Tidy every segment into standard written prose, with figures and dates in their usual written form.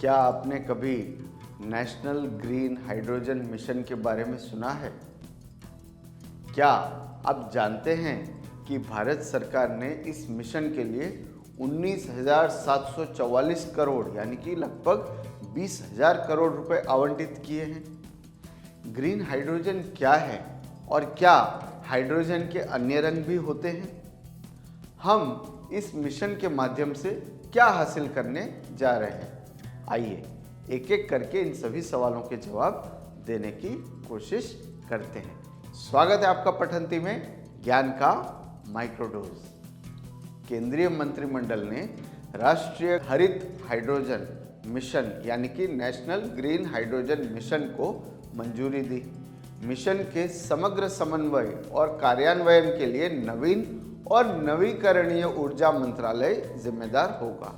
क्या आपने कभी नेशनल ग्रीन हाइड्रोजन मिशन के बारे में सुना है? क्या आप जानते हैं कि भारत सरकार ने इस मिशन के लिए 19,744 करोड़ यानी कि लगभग 20,000 करोड़ रुपए आवंटित किए हैं। ग्रीन हाइड्रोजन क्या है और क्या हाइड्रोजन के अन्य रंग भी होते हैं? हम इस मिशन के माध्यम से क्या हासिल करने जा रहे हैं? आइए एक एक करके इन सभी सवालों के जवाब देने की कोशिश करते हैं। स्वागत है आपका पठंती में ज्ञान का माइक्रोडोज। केंद्रीय मंत्रिमंडल ने राष्ट्रीय हरित हाइड्रोजन मिशन यानी कि नेशनल ग्रीन हाइड्रोजन मिशन को मंजूरी दी। मिशन के समग्र समन्वय और कार्यान्वयन के लिए नवीन और नवीकरणीय ऊर्जा मंत्रालय जिम्मेदार होगा।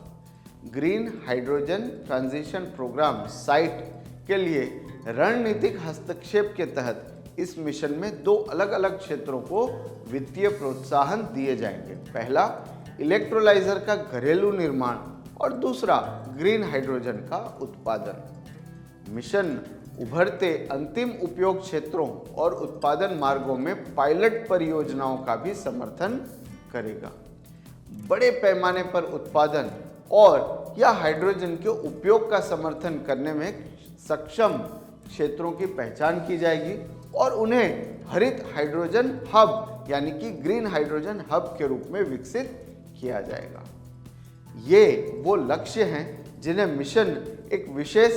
Green hydrogen transition programme site के लिए रणनीतिक हस्तक्षेप के तहत इस मिशन में दो अलग अलग क्षेत्रों को वित्तीय प्रोत्साहन दिए जाएंगे। पहला, इलेक्ट्रोलाइजर का घरेलू निर्माण और दूसरा, ग्रीन हाइड्रोजन का उत्पादन। मिशन उभरते अंतिम उपयोग क्षेत्रों और उत्पादन मार्गों में पायलट परियोजनाओं का भी समर्थन करेगा। बड़े पैमाने पर उत्पादन और या हाइड्रोजन के उपयोग का समर्थन करने में सक्षम क्षेत्रों की पहचान की जाएगी और उन्हें हरित हाइड्रोजन हब यानी कि ग्रीन हाइड्रोजन हब के रूप में विकसित किया जाएगा। ये वो लक्ष्य हैं जिन्हें मिशन एक विशेष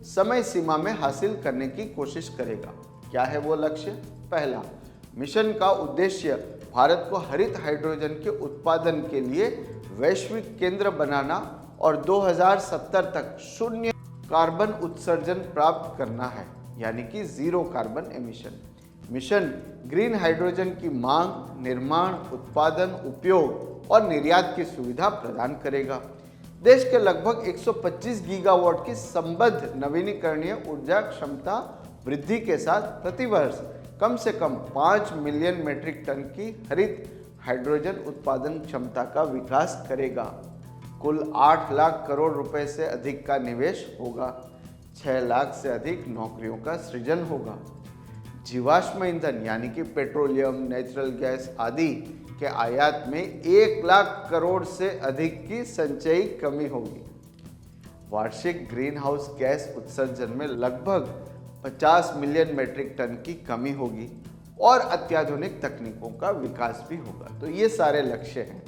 समय सीमा में हासिल करने की कोशिश करेगा। क्या है वो लक्ष्य? पहला, मिशन का उद्देश्य भारत को हरित हाइड्रोजन के उत्पादन के लिए वैश्विक केंद्र बनाना और 2070 तक शून्य कार्बन उत्सर्जन प्राप्त करना है यानी कि zero carbon emission. Mission green hydrogen की मांग, निर्माण, उत्पादन, उपयोग और निर्यात की सुविधा प्रदान करेगा। देश के लगभग 125 गीगावाट की संबद्ध नवीनीकरणीय ऊर्जा क्षमता वृद्धि के साथ प्रतिवर्ष कम से कम 5 मिलियन मीट्रिक टन की हरित हाइड्रोजन उत्पादन क्षमता का विकास करेगा। कुल 8 लाख करोड़ रुपए से अधिक का निवेश होगा। 6 लाख से अधिक नौकरियों का सृजन होगा। जीवाश्म ईंधन यानी कि पेट्रोलियम, नेचुरल गैस आदि के आयात में 1 लाख करोड़ से अधिक की संचयी कमी होगी। वार्षिक ग्रीन हाउस गैस उत्सर्जन में लगभग 50 मिलियन मीट्रिक टन की कमी होगी और अत्याधुनिक तकनीकों का विकास भी होगा। तो ये सारे लक्ष्य हैं।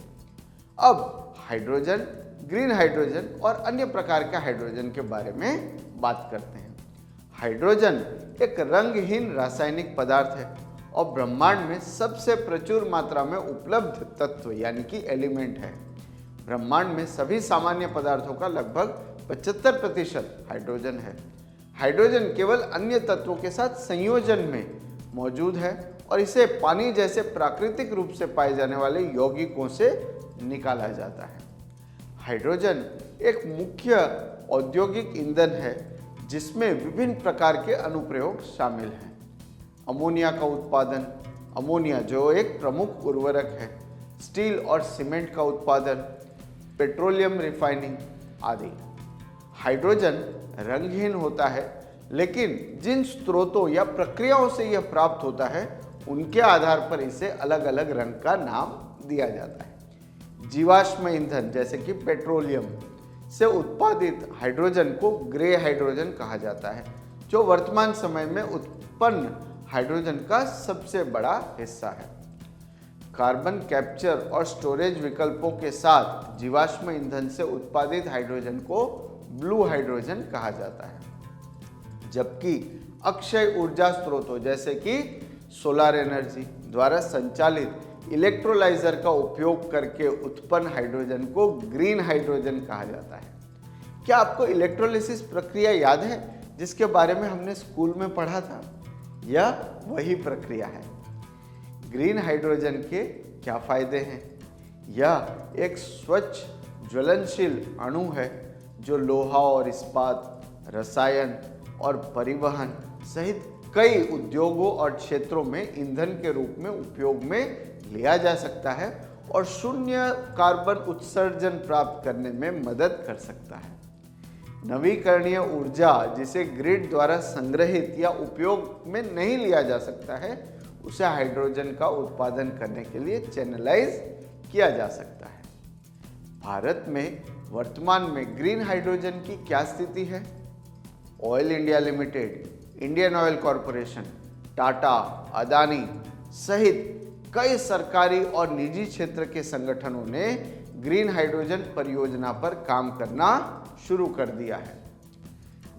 अब हाइड्रोजन, ग्रीन हाइड्रोजन और अन्य प्रकार के हाइड्रोजन के बारे में बात करते हैं। हाइड्रोजन एक रंगहीन रासायनिक पदार्थ है और ब्रह्मांड में सबसे प्रचुर मात्रा में उपलब्ध तत्व यानी कि एलिमेंट है। ब्रह्मांड में सभी सामान्य पदार्थों का लगभग 75% हाइड्रोजन है। हाइड्रोजन केवल अन्य तत्वों के साथ संयोजन में मौजूद है और इसे पानी जैसे प्राकृतिक रूप से पाए जाने वाले यौगिकों से निकाला जाता है। हाइड्रोजन एक मुख्य औद्योगिक ईंधन है जिसमें विभिन्न प्रकार के अनुप्रयोग शामिल हैं। अमोनिया का उत्पादन, अमोनिया जो एक प्रमुख उर्वरक है, स्टील और सीमेंट का उत्पादन, पेट्रोलियम रिफाइनिंग आदि। हाइड्रोजन रंगहीन होता है, लेकिन जिन स्रोतों या प्रक्रियाओं से यह प्राप्त होता है उनके आधार पर इसे अलग अलग रंग का नाम दिया जाता है। जीवाश्म ईंधन जैसे कि पेट्रोलियम से उत्पादित हाइड्रोजन को ग्रे हाइड्रोजन कहा जाता है, जो वर्तमान समय में उत्पन्न हाइड्रोजन का सबसे बड़ा हिस्सा है। कार्बन कैप्चर और स्टोरेज विकल्पों के साथ जीवाश्म ईंधन से उत्पादित हाइड्रोजन को ब्लू हाइड्रोजन कहा जाता है, जबकि अक्षय ऊर्जा स्रोतों जैसे कि सोलर एनर्जी द्वारा संचालित इलेक्ट्रोलाइजर का उपयोग करके उत्पन्न हाइड्रोजन को ग्रीन हाइड्रोजन कहा जाता है। क्या आपको इलेक्ट्रोलिसिस प्रक्रिया याद है जिसके बारे में हमने स्कूल में पढ़ा था? यह वही प्रक्रिया है। ग्रीन हाइड्रोजन के क्या फायदे हैं? यह एक स्वच्छ ज्वलनशील अणु है जो लोहा और इस्पात, रसायन और परिवहन सहित कई उद्योगों और क्षेत्रों में ईंधन के रूप में उपयोग में लिया जा सकता है और शून्य कार्बन उत्सर्जन प्राप्त करने में मदद कर सकता है। नवीकरणीय ऊर्जा जिसे ग्रिड द्वारा संग्रहित या उपयोग में नहीं लिया जा सकता है, उसे हाइड्रोजन का उत्पादन करने के लिए चैनलाइज किया जा सकता है। भारत में वर्तमान में ग्रीन हाइड्रोजन की क्या स्थिति है? Oil India limited, Indian oil corporation, Tata, Adani सहित कई सरकारी और निजी क्षेत्र के संगठनों ने ग्रीन हाइड्रोजन परियोजना पर काम करना शुरू कर दिया है।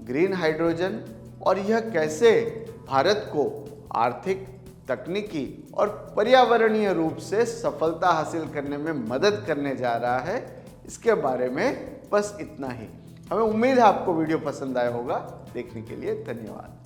ग्रीन हाइड्रोजन और यह कैसे भारत को आर्थिक, तकनीकी और पर्यावरणीय रूप से सफलता हासिल करने में मदद करने जा रहा है, इसके बारे में बस इतना ही। हमें उम्मीद है आपको वीडियो पसंद आया होगा। देखने के लिए धन्यवाद।